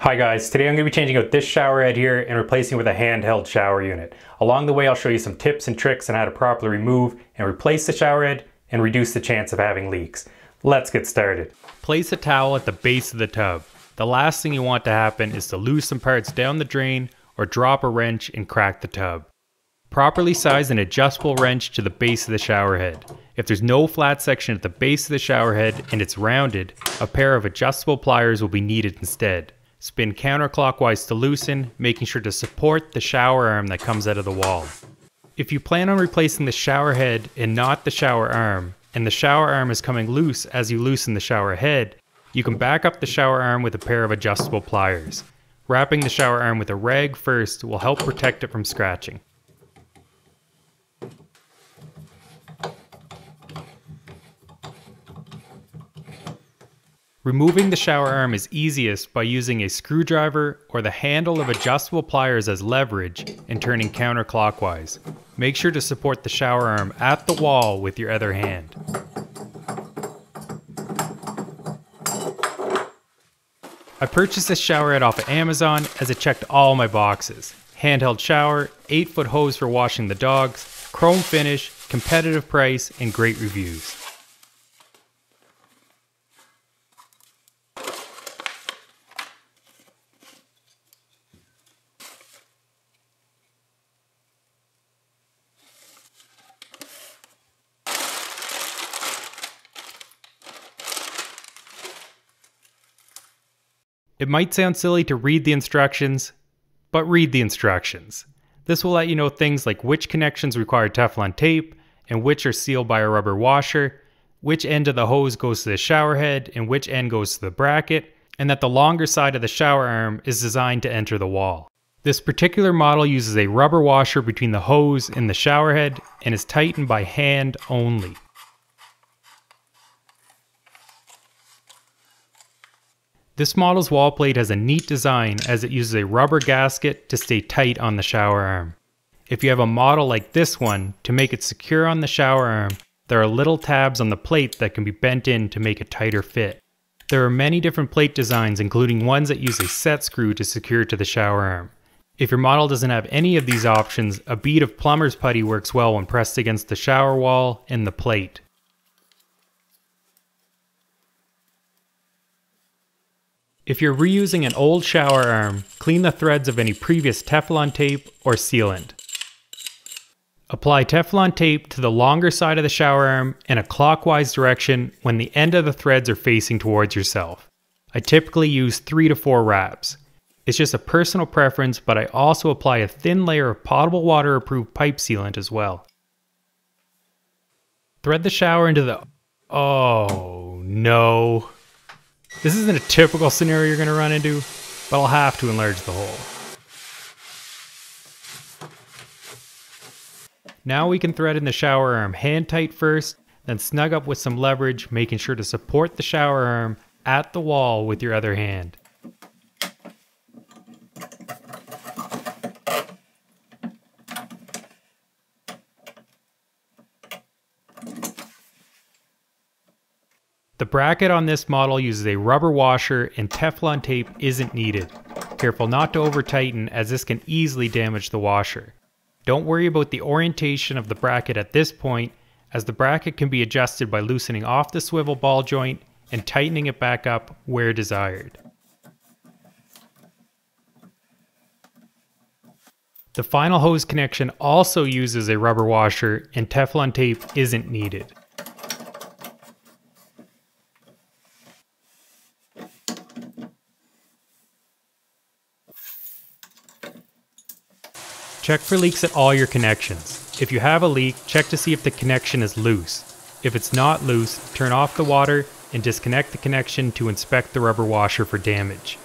Hi guys, today I'm going to be changing out this shower head here and replacing it with a handheld shower unit. Along the way I'll show you some tips and tricks on how to properly remove and replace the shower head and reduce the chance of having leaks. Let's get started. Place a towel at the base of the tub. The last thing you want to happen is to lose some parts down the drain or drop a wrench and crack the tub. Properly size an adjustable wrench to the base of the shower head. If there's no flat section at the base of the shower head and it's rounded, a pair of adjustable pliers will be needed instead. Spin counterclockwise to loosen, making sure to support the shower arm that comes out of the wall. If you plan on replacing the shower head and not the shower arm, and the shower arm is coming loose as you loosen the shower head, you can back up the shower arm with a pair of adjustable pliers. Wrapping the shower arm with a rag first will help protect it from scratching. Removing the shower arm is easiest by using a screwdriver or the handle of adjustable pliers as leverage and turning counterclockwise. Make sure to support the shower arm at the wall with your other hand. I purchased this shower head off of Amazon as it checked all my boxes. Handheld shower, 8-foot hose for washing the dogs, chrome finish, competitive price, and great reviews. It might sound silly to read the instructions, but read the instructions. This will let you know things like which connections require Teflon tape and which are sealed by a rubber washer, which end of the hose goes to the shower head and which end goes to the bracket, and that the longer side of the shower arm is designed to enter the wall. This particular model uses a rubber washer between the hose and the shower head and is tightened by hand only. This model's wall plate has a neat design as it uses a rubber gasket to stay tight on the shower arm. If you have a model like this one, to make it secure on the shower arm, there are little tabs on the plate that can be bent in to make a tighter fit. There are many different plate designs, including ones that use a set screw to secure to the shower arm. If your model doesn't have any of these options, a bead of plumber's putty works well when pressed against the shower wall and the plate. If you're reusing an old shower arm, clean the threads of any previous Teflon tape or sealant. Apply Teflon tape to the longer side of the shower arm in a clockwise direction when the end of the threads are facing towards yourself. I typically use 3 to 4 wraps. It's just a personal preference, but I also apply a thin layer of potable water approved pipe sealant as well. Thread the shower into the... Oh no. This isn't a typical scenario you're going to run into, but I'll have to enlarge the hole. Now we can thread in the shower arm hand tight first, then snug up with some leverage, making sure to support the shower arm at the wall with your other hand. The bracket on this model uses a rubber washer and Teflon tape isn't needed. Careful not to over tighten as this can easily damage the washer. Don't worry about the orientation of the bracket at this point, as the bracket can be adjusted by loosening off the swivel ball joint and tightening it back up where desired. The final hose connection also uses a rubber washer and Teflon tape isn't needed. Check for leaks at all your connections. If you have a leak, check to see if the connection is loose. If it's not loose, turn off the water and disconnect the connection to inspect the rubber washer for damage.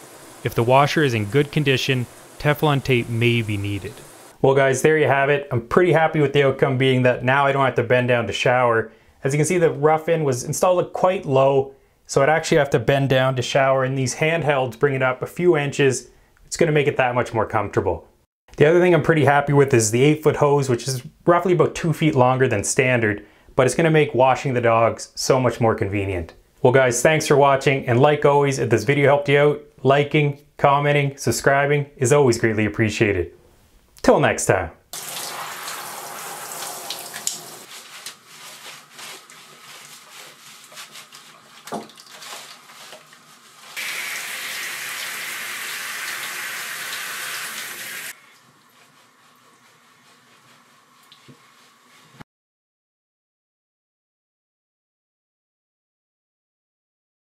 If the washer is in good condition, Teflon tape may be needed. Well guys, there you have it. I'm pretty happy with the outcome being that now I don't have to bend down to shower. As you can see, the rough end was installed quite low, so I'd actually have to bend down to shower, and these handhelds bring it up a few inches. It's going to make it that much more comfortable. The other thing I'm pretty happy with is the 8-foot hose, which is roughly about 2 feet longer than standard, but it's going to make washing the dogs so much more convenient. Well guys, thanks for watching, and like always, if this video helped you out, liking Commenting, subscribing is always greatly appreciated. Till next time.